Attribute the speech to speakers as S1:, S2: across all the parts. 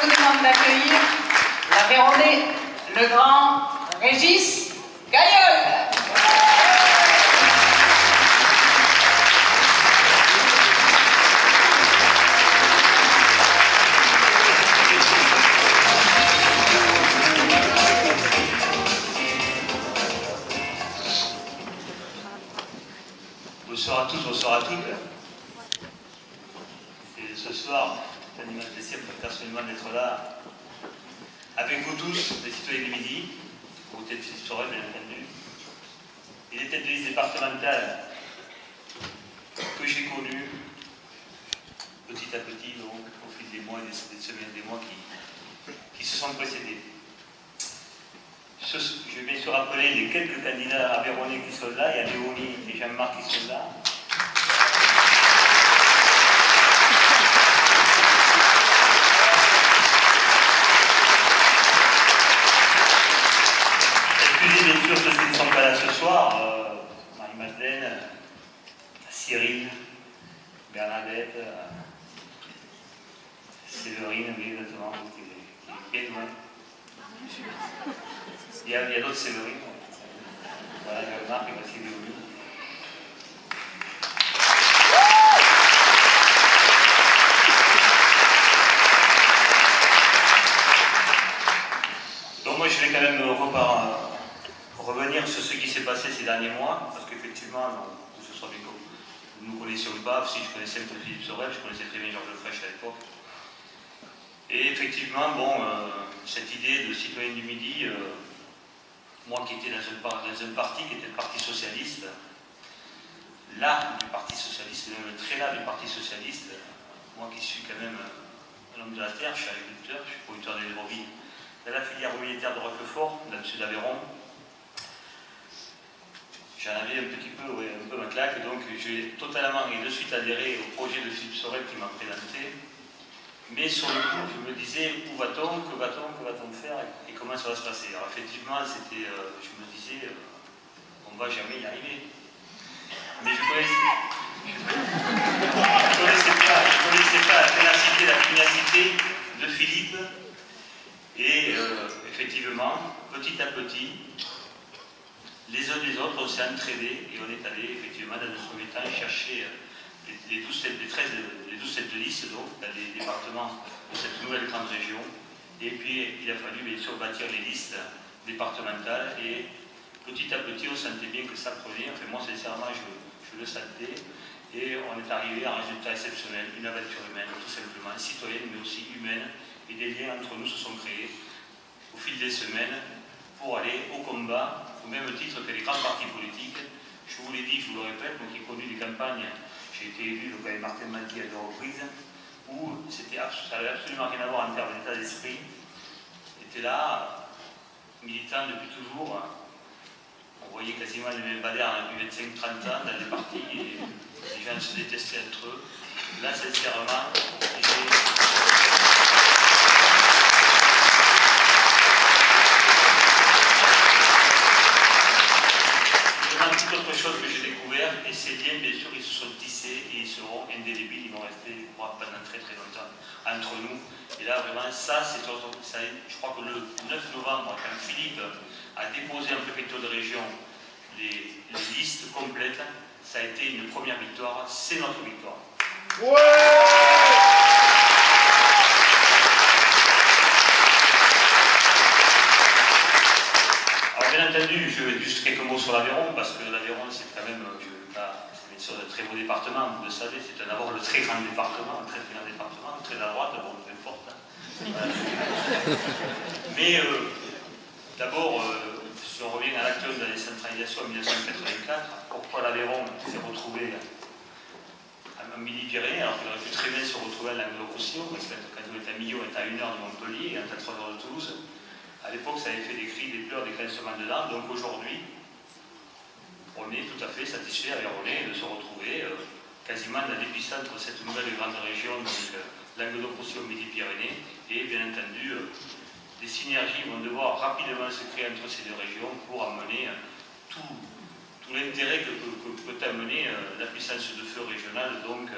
S1: vous demande d'accueillir l'Aveyronais, le grand Régis Gailleul.
S2: Bonsoir à tous, bonsoir à toutes. Et ce soir, c'est un immense plaisir personnellement d'être là avec vous tous, les citoyens du Midi, aux têtes de Philippe Sorel, bien entendu, et les têtes de liste départementales que j'ai connues petit à petit, donc, au fil des mois et des semaines, des mois qui se sont précédés. Je vais bien sûr rappeler les quelques candidats aveyronnais qui sont là. Il y a Léonie et Jean-Marc qui sont là. Excusez bien sûr ceux qui ne sont pas là ce soir. Marie-Madeleine, Cyril, Bernadette, Séverine, oui, exactement, qui est bien loin. Il y a d'autres Séverines. Voilà, Jean-Marc et voici Léonie. Donc moi je vais quand même revenir sur ce qui s'est passé ces derniers mois, parce qu'effectivement, que ce soit bien que nous ne connaissions pas, si je connaissais un peu Philippe Sorel, je connaissais très bien Georges Frêche à l'époque. Et effectivement, bon, cette idée de citoyen du Midi, moi qui étais dans un parti qui était le Parti Socialiste, là du Parti Socialiste, le très là du Parti Socialiste, moi qui suis quand même un homme de la terre, je suis agriculteur, je suis producteur des brebis dans la filière militaire de Roquefort, dans le sud d'Aveyron. J'en avais un petit peu, ouais, un peu ma claque, donc j'ai totalement et de suite adhéré au projet de Philippe Sorel qui m'a présenté. Mais sur le coup, je me disais, où va-t-on, que va-t-on faire et comment ça va se passer. Alors effectivement, c'était, je me disais, on ne va jamais y arriver. Mais je connaissais pas la ténacité, la pugnacité de Philippe. Et effectivement, petit à petit, les uns des autres, on s'est entraînés et on est allé effectivement dans un premier temps chercher les 12 têtes de liste donc, dans les départements de cette nouvelle grande région. Et puis il a fallu bien sûr bâtir les listes départementales et petit à petit on sentait bien que ça prenait, enfin moi sincèrement je le sentais, et on est arrivé à un résultat exceptionnel, une aventure humaine tout simplement, citoyenne mais aussi humaine, et des liens entre nous se sont créés au fil des semaines pour aller au combat, au même titre que les grands partis politiques. Je vous l'ai dit, je vous le répète, moi qui ai connu des campagnes, j'ai été élu donc avec Martin Malky à 2 reprises, où ça n'avait absolument rien à voir en termes d'état d'esprit. J'étais là, militant depuis toujours. On voyait quasiment les mêmes bagarres depuis 25-30 ans dans les partis, et les gens se détestaient entre eux. Là, sincèrement, autre chose que j'ai découvert, et ces liens, bien sûr, ils se sont tissés et ils seront indélébiles, ils vont rester, je crois, pendant très très longtemps entre nous. Et là, vraiment, je crois que le 9 novembre, quand Philippe a déposé en préfecture de région les listes complètes, ça a été une première victoire, c'est notre victoire. Ouais! Bien entendu, je vais juste quelques mots sur l'Aveyron, parce que l'Aveyron, c'est quand même, c'est un très beau département, vous le savez, c'est d'abord le très grand département, très à droite, bon, peu importe. Hein. Mais d'abord, si on revient à l'acte de la décentralisation en 1984, pourquoi l'Aveyron s'est retrouvé en Midi-Pyrénées, alors qu'il aurait pu très bien se retrouver à Languedoc-Roussillon, parce que quand on est à Millau, on est à 1 heure de Montpellier et à 3 heures de Toulouse. À l'époque, ça avait fait des cris, des pleurs, des grincements de dents. Donc aujourd'hui, on est tout à fait satisfait à Aveyronnais de se retrouver quasiment dans l'épicentre de cette nouvelle grande région, donc Languedoc-Roussillon, Midi-Pyrénées. Et bien entendu, des synergies vont devoir rapidement se créer entre ces deux régions pour amener tout l'intérêt que peut amener la puissance de feu régionale donc,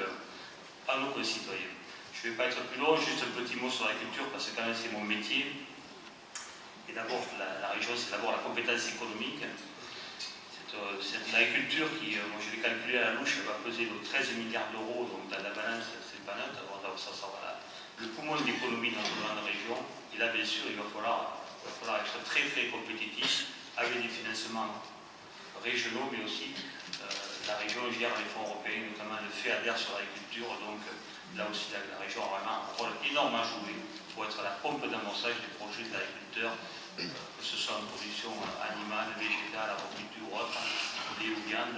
S2: à nos concitoyens. Je ne vais pas être plus long, juste un petit mot sur l'agriculture, parce que quand même c'est mon métier. Et d'abord, la région, c'est d'abord la compétence économique. C'est l'agriculture qui, moi je l'ai calculé à la louche, elle va peser 13 milliards d'euros, donc dans la balance, c'est pas neutre. Ça va le poumon de l'économie dans notre grande région. Et là, bien sûr, il va falloir être très très compétitif avec des financements régionaux, mais aussi la région gère les fonds européens, notamment le FEADER sur l'agriculture. Donc là aussi, la région a vraiment un rôle énorme à jouer pour être la pompe d'amorçage des projets d'agriculteurs, que ce soit en production animale, végétale, agriculture ou autre, lait ou viande.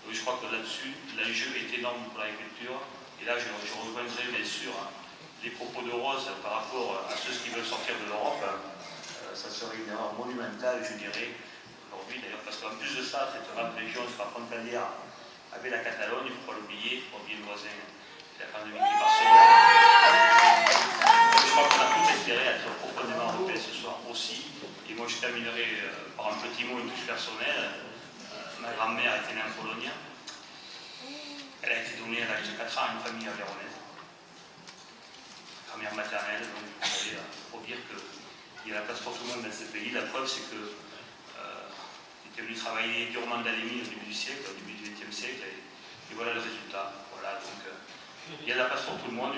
S2: Donc je crois que là-dessus, l'enjeu est énorme pour l'agriculture. Et là, je rejoindrai bien sûr les propos de Rose par rapport à ceux qui veulent sortir de l'Europe. Ça serait une erreur monumentale, je dirais, aujourd'hui d'ailleurs, parce qu'en plus de ça, cette grande région sera frontalière avec la Catalogne, il ne faut pas l'oublier, il faut pas oublier le voisin, la pandémie qui est Barcelone. Je crois qu'on a tout intérêt à être profondément européen ce soir aussi. Et moi, je terminerai par un petit mot, une touche personnelle. Ma grand-mère était née en Pologne. Elle a été donnée à l'âge de 4 ans à une famille avéronaise. Grand-mère maternelle, donc vous savez, pour dire qu'il y a la place pour tout le monde dans ce pays. La preuve, c'est que était venu travailler durement dans les mines au début du siècle, au début du XXe siècle, et voilà le résultat. Voilà, donc il y a la place pour tout le monde,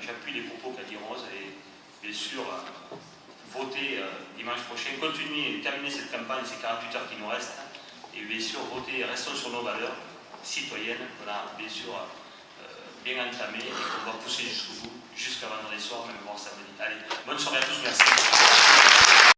S2: j'appuie les propos qu'a dit Rose, et bien sûr, voter dimanche prochain, continuer et terminer cette campagne, ces 48 heures qui nous restent, et bien sûr, voter, restons sur nos valeurs citoyennes, qu'on a bien sûr bien entamées, et qu'on va pousser jusqu'au bout, jusqu'à vendredi soir, même voir samedi. Allez, bonne soirée à tous, merci.